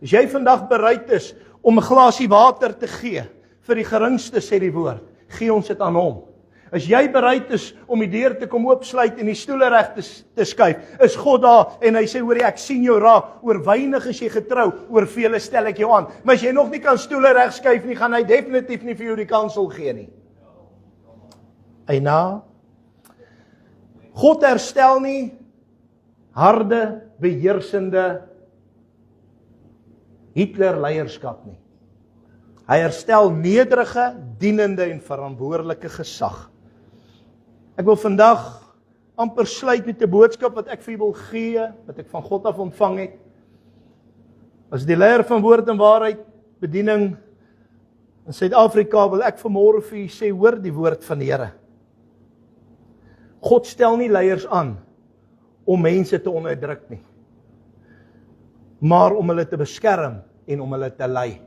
As jy vandag bereid is om 'n glasie water te gee, vir die geringste, sê die woord, gee ons dit aan hom. As jy bereid is om die deur te kom oopsluit en die stoele reg te skuif, is God daar en hy sê, hoor ek sien jou raak, oor weinig is jy getrou, oor vele stel ek jou aan. Maar as jy nog nie kan stoele reg skuif nie, gaan hy definitief nie vir jou die kansel gee nie. Eina, God herstel nie harde, beheersende Hitler leierskap nie. Hy herstel nederige, dienende en verantwoordelike gesag. Ek wil vandag amper sluit met 'n boodskap wat ek vir julle wil gee, wat ek van God af ontvang het. As die leier van Woord en Waarheid bediening in Suid-Afrika wil ek vanmôre vir julle sê, hoor die woord van die Here. God stel nie leiers aan om mense te onderdruk nie, maar om hulle te beskerm en om hulle te lei.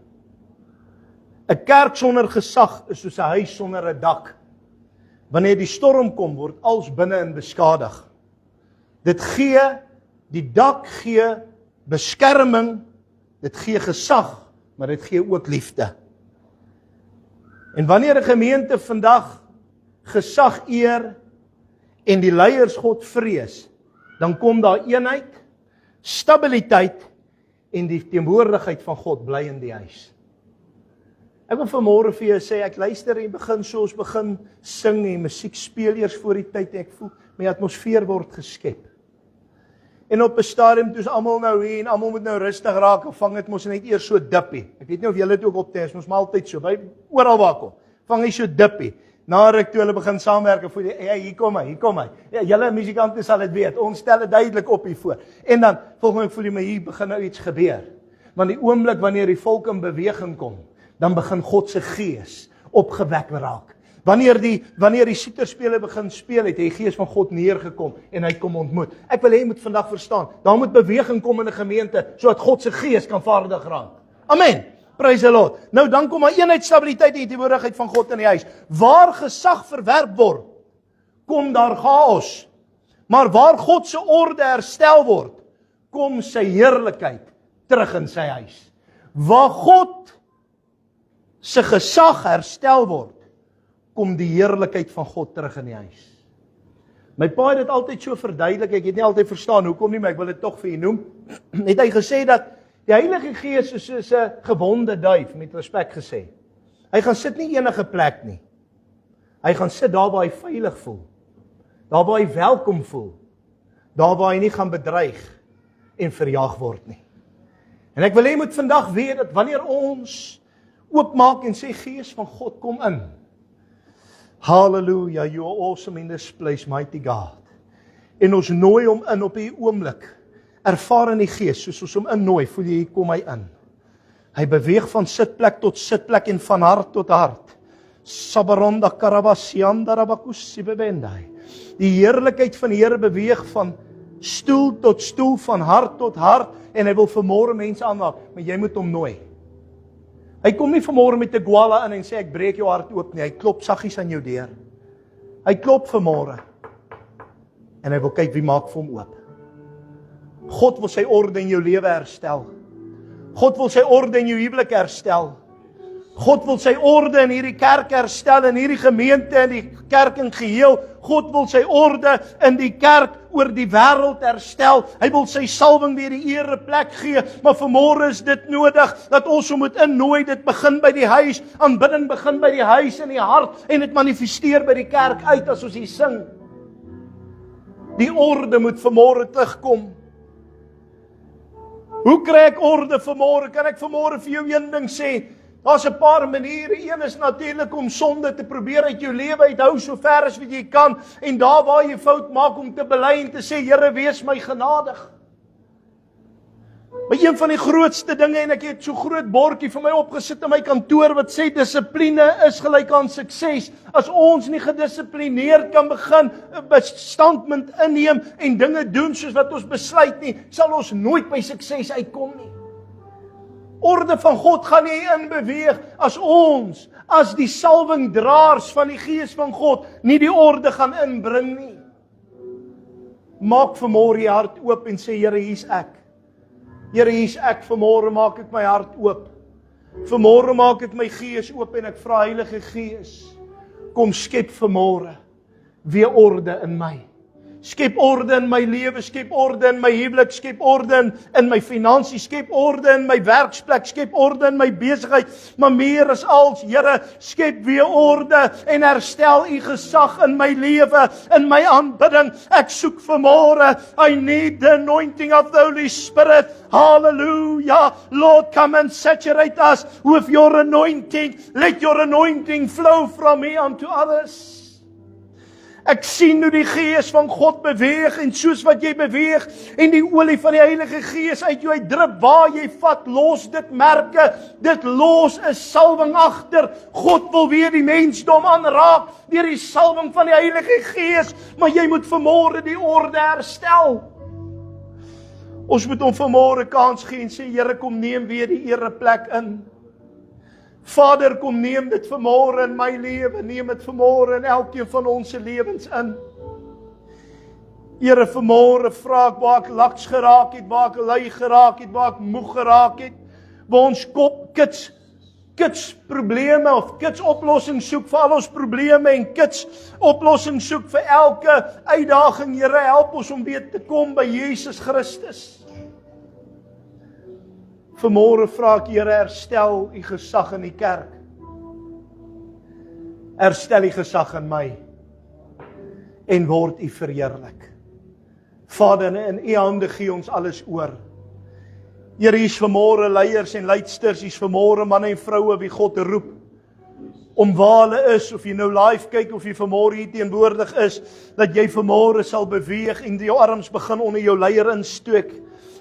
'n Kerk sonder gesag is soos 'n huis sonder 'n dak. Wanneer die storm kom, word alles binne-in beskadig. Dit gee, die dak gee beskerming, dit gee gesag, maar dit gee ook liefde. En wanneer 'n gemeente vandag gesag eer en die leiers God vrees, dan kom daar eenheid, stabiliteit en die teenwoordigheid van God bly in die huis. Ek wil vanmôre vir jou sê, ek luister en begin soos begin sing en musiek speel eers voor die tyd en ek voel my atmosfeer word geskep. En op 'n stadium toe's almal nou hier en almal moet nou rustig raak, of vang dit mos net eers so dippie. Ek weet nie of julle dit ook optes, mos maar altyd so, by oral waar kom. Vang hy so dippie. Na ruk toe hulle begin saamwerk, voel jy, hey, hier kom hy. Ja, julle musikante sal dit weet. Ons stel dit duidelik op hier voor. En dan volgens my voel jy my hier begin nou iets gebeur. Want die oomblik wanneer die volk in beweging kom, dan begin God se gees opgewek raak. Wanneer die sieterspelers begin speel, het die gees van God neergekom en hy kom ontmoet. Ek wil hê jy moet vandag verstaan, daar moet beweging kom in 'n gemeente sodat God se gees kan vaardig raak. Amen. Praise the Lord. Nou dan kom maar eenheid, stabiliteit en teenwoordigheid van God in die huis. Waar gesag verwerp word, kom daar chaos. Maar waar God se orde herstel word, kom sy heerlikheid terug in sy huis. Waar God se gesag herstel word, kom die heerlikheid van God terug in die huis. My pa het dit altyd so verduidelik, ek het nie altyd verstaan hoekom nie, maar ek wil dit tog vir u noem. Het hy gesê dat die Heilige Gees is soos 'n gewonde duif, met respek gesê. Hy gaan sit nie enige plek nie. Hy gaan sit daar waar hy veilig voel. Daar waar hy welkom voel. Daar waar hy nie gaan bedreig en verjaag word nie. En ek wil hê jy moet vandag weet dat wanneer ons oopmaak en sê, Gees van God, kom in. Hallelujah, you are awesome in this place, mighty God. En ons nooi hom in op hierdie oomblik. Ervaar in die Gees, soos ons hom innooi, voel jy, kom hy in. Hy beweeg van sitplek tot sitplek en van hart tot hart. Sabaronda karabasianda rabakusi bebendai. Die heerlikheid van die Here beweeg van stoel tot stoel, van hart tot hart, en hy wil vanmôre mense aanraak, maar jy moet hom nooi. Hy kom nie vanmôre met 'n gwala in en sê ek breek jou hart oop nie, hy klop saggies aan jou deur. Hy klop vanmôre. En hy wil kyk wie maak vir hom oop. God wil sy orde in jou lewe herstel. God wil sy orde in jou huwelik herstel. God wil sy orde in hierdie kerk herstel, in hierdie gemeente, in die kerk in geheel. God wil sy orde in die kerk oor die wêreld herstel. Hy wil sy salwing weer die ereplek gee, maar vanmôre is dit nodig dat ons hom moet innooi. Dit begin by die huis, aanbidding begin by die huis en die hart, en dit manifesteer by die kerk uit as ons hier sing. Die orde moet vanmôre terugkom. Hoe kry ek orde vanmôre? Kan ek vanmôre vir jou een ding sê? Daar's 'n paar maniere. Een is natuurlik om sonde te probeer uit jou lewe uithou so ver as wat jy kan, en daar waar jy fout maak om te bely en te sê, Here, wees my genadig. Maar een van die grootste dinge, en ek het so groot bordjie vir my opgesit in my kantoor wat sê dissipline is gelyk aan sukses. As ons nie gedissiplineerd kan begin 'n bestandpunt inneem en dinge doen soos wat ons besluit nie, sal ons nooit by sukses uitkom nie. Orde van God gaan nie inbeweeg as ons, as die salwingdraers van die Gees van God, nie die orde gaan inbring nie. Maak vanmôre jou hart oop en sê, Here, hier's ek. Here, hier's ek, vanmôre maak ek my hart oop. Vanmôre maak ek my gees oop en ek vra Heilige Gees, kom skep vanmôre weer orde in my. Skep orde in my lewe, skep orde in my huwelik, skep orde in my finansies, skep orde in my werksplek, skep orde in my besigheid, maar meer as als, Here, skep weer orde en herstel U gesag in my lewe, in my aanbidding. Ek soek vanmôre, I need the anointing of the Holy Spirit. Hallelujah. Lord, come and saturate us with your anointing. Let your anointing flow from me unto others. Ek sien hoe die Gees van God beweeg, en soos wat jy beweeg, en die olie van die Heilige Gees uit jou uitdrup, waar jy vat, los dit merke, dit los 'n salwing agter. God wil weer die mensdom aanraak, deur die salwing van die Heilige Gees, maar jy moet vanmôre die orde herstel. Ons moet hom vanmôre kans gee en sê, Here, kom neem weer die ereplek in. Vader, kom neem dit vanmôre in my lewe, neem dit vanmôre in elkeen van ons se lewens in. Here, vanmôre vra ek waar ek laks geraak het, waar ek lui geraak het, waar ek moeg geraak het, waar ons kop kits probleme of kits oplossing soek vir al ons probleme en kits oplossing soek vir elke uitdaging. Here, help ons om weer te kom by Jesus Christus. Vanmôre vra ek, Here, herstel U gesag in die kerk. Herstel U gesag in my en word U verheerlik. Vader, in U hande gee ons alles oor. Here, hier's vanmôre leiers en leidsters, hier's vanmôre manne en vroue wie God roep om waar hulle is, of jy nou live kyk of jy vanmôre hier teenwoordig is, dat jy vanmôre sal beweeg en jou arms begin onder jou leier insteek.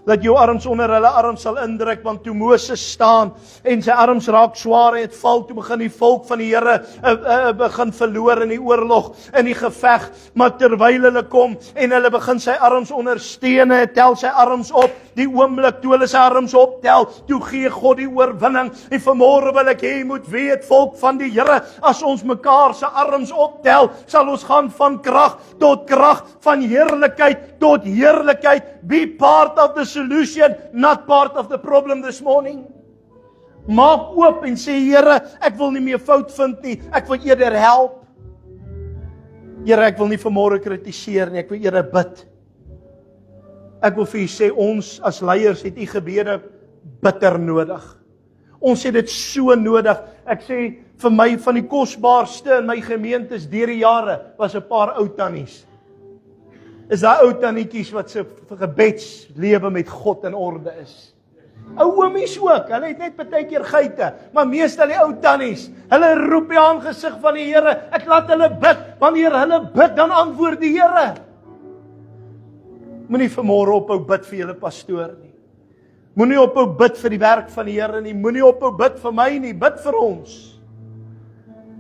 Dat jou arms onder hulle arms sal indruk, want toe Moses staan en sy arms raak swaar en het val, toe begin die volk van die Here begin verloor in die oorlog, in die geveg, maar terwyl hulle kom en hulle begin sy arms ondersteun, tel sy arms op, die oomblik toe hulle sy arms optel, toe gee God die oorwinning. En vanmôre wil ek hê jy moet weet, volk van die Here, as ons mekaar se arms optel, sal ons gaan van krag tot krag, van heerlikheid tot heerlikheid. Be part of the solution, not part of the problem this morning. Maak oop en sê, Here, ek wil nie meer fout vind nie, ek wil eerder help. Here, ek wil nie vanmôre kritiseer nie, ek wil eerder bid. Ek wil vir U sê, ons as leiers het U gebede bitter nodig. Ons het dit so nodig. Ek sê, vir my van die kosbaarste in my gemeentes deur die jare was 'n paar ou tannies. Is daai ou tannetjies wat se gebedslewe met God in orde is. Ou oomies ook, hulle het net partykeer geite, maar meestal die ou tannies, hulle roep die aangesig van die Here, ek laat hulle bid, wanneer hulle bid, dan antwoord die Here. Moenie vanmôre ophou bid vir julle pastoor nie. Moenie ophou bid vir die werk van die Here nie, moenie ophou bid vir my nie, bid vir ons.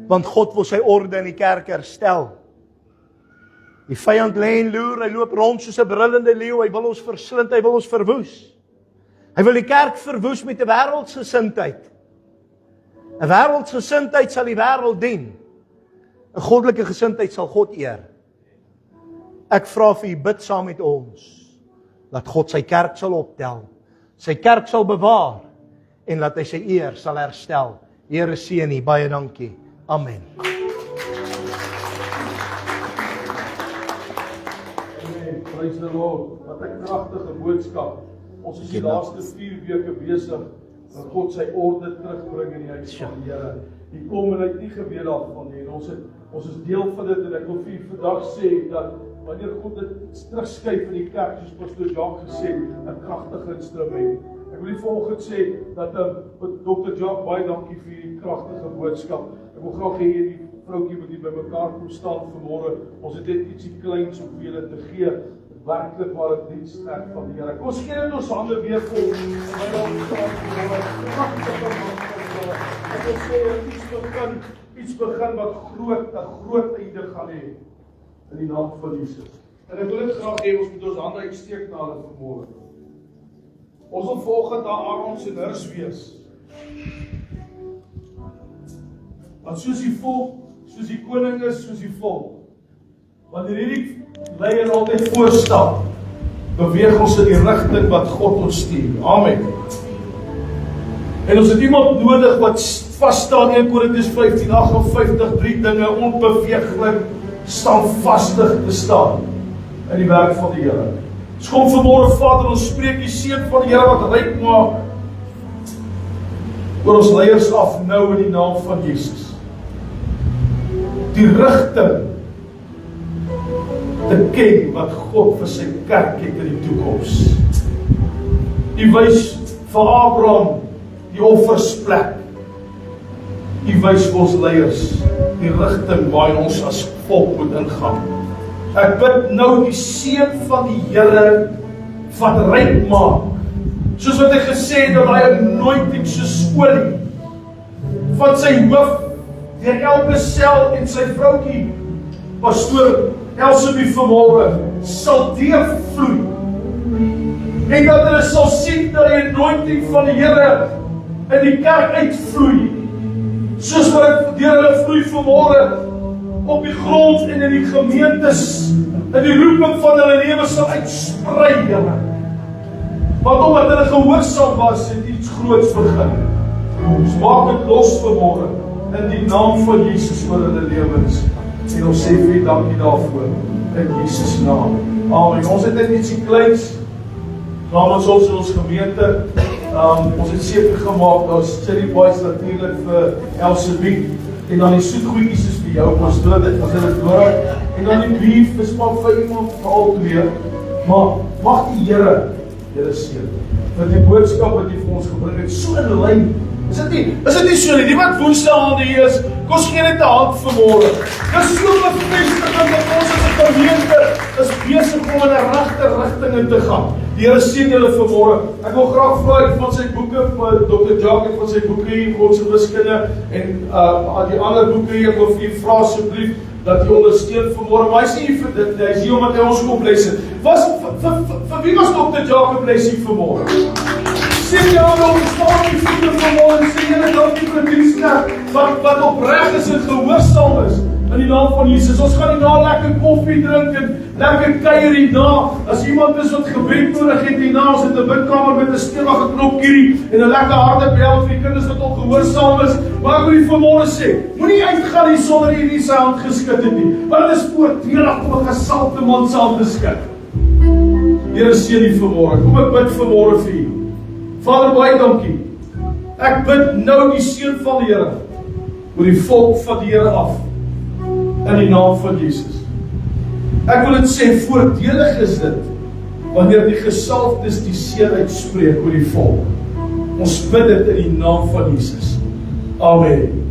Want God wil sy orde in die kerk herstel. Die vyand lê en loer, hy loop rond soos 'n brullende leeu, hy wil ons verslind, hy wil ons verwoes. Hy wil die kerk verwoes met 'n wêreldsgesindheid. 'n Wêreldsgesindheid sal die wêreld dien. 'n Goddelike gesindheid sal God eer. Ek vra vir U, bid saam met ons, dat God sy kerk sal optel, sy kerk sal bewaar, en dat hy sy eer sal herstel. Here seën U, baie dankie. Amen. Praise the Lord. Wat 'n kragtige boodskap. Ons is die laaste 4 weke besig dat God sy orde terugbring in die huis van die Here. Die kom en hy het nie geweet daarvan nie. Ons is deel van dit, en ek wil vir u vandag sê dat wanneer God dit terugskuif in die kerk, soos Pastor Jacques gesê, 'n kragtige instrument. Ek wil nie vanoggend sê dat Dr. Jacques, baie dankie vir hierdie kragtige boodskap. Ek wil graag hê hierdie vroukie moet hier by mekaar kom staan vanmôre. Ons het net ietsie kleins om vir julle te gee. Werklik waar 'n dienstwerk van die Here. Kom ons gee net ons hande weer vol. Ek wil sê iets begin wat 'n groot einde gaan hê in die naam van Jesus. En ek wil dit graag hê ons moet ons hande uitsteek na hulle vanmôre. Ons wil volgende aan Aaron se nurs wees. Want soos die volk, soos die koning is, soos die volk. Wanneer hierdie leier altyd voorstap, beweeg ons in die rigting wat God ons stuur. Amen. En ons het iemand nodig wat vasstaan, 1 Korintiërs 15:58, 3 dinge onbeweeglik, standvastig te staan in die werk van die Here. Ons kom vanmôre, Vader, ons spreek die seën van die Here wat ryk maak oor ons leiers af nou in die naam van Jesus. Die rigting te ken wat God vir sy kerk het in die toekoms. U wys vir Abraham die offersplek. U wys vir ons leiers die rigting waarin ons as volk moet ingaan. Ek bid nou die seën van die Here wat ryk maak. Soos wat hy gesê het dat hy anointing soos olie van sy hoof deur elke sel en sy vroukie pastoor Elsabie vanmôre sal deurvloei. En dat hulle sal sien dat die anointing van die Here in die kerk uitvloei. Soos wat dit deur hulle vloei vanmôre op die grond en in die gemeentes, in die roeping van hulle lewe sal uitsprei, Here. Want omdat hulle gehoorsaam was, het iets groots begin. Ons maak dit los vanmôre in die naam van Jesus vir hulle lewens. En ons sê vir dankie daarvoor in Jesus naam. Amen. Ons het net ietsie kleins namens ons in ons gemeente. Ons het seker gemaak, daar's chili pies natuurlik vir Elsabie. En dan die soetgoedjies is vir jou, ons doen dit as dit nodig. En dan die beef is maar vir iemand vir al twee. Maar mag die Here seën vir die boodskap wat hy vir ons gebring het, so in lyn. Is dit nie so nie? Die wat Woensdae aande hier is, kom ons gee net 'n hand vanmôre. Dis so bevestigend dat ons as 'n gemeente is besig om in 'n regte rigting in te gaan. Die Here seën julle vanmôre. Ek wil graag vra van sy boeke, Dr. Jacques het van sy boeke hier, God se wiskunde en die ander boeke hier, ek wil vir u vra asseblief dat jy ondersteun vanmôre. Maar hy is nie hier vir dit, hy is hier omdat hy ons kom bless het. Vir wie was Dr. Jacques 'n blessing vanmôre? Sê ja, nou staan die vriende vanmôre en sê julle dankie vir die dienste wat opreg is en gehoorsaam is in die naam van Jesus. Ons gaan hierna lekker koffie drink en lekker kuier hierna. As iemand is wat gebed nodig het hierna, ons het 'n bidkamer met 'n stewige knopkie en 'n lekker harde bel vir die kinders wat ongehoorsaam is. Maar ek wil u vanmôre sê, moenie uitgaan hier sonder jy nie sy hand geskit het nie. Want dit is voordelig om 'n gesalte man se hand te skud. Here seën u vanmôre. Kom ek bid vanmôre vir u. Vader, baie dankie. Ek bid nou die seën van die Here oor die volk van die Here af in die naam van Jesus. Ek wil dit sê, voordelig is dit wanneer die gesalfdes die seën uitspreek oor die volk. Ons bid dit in die naam van Jesus. Amen.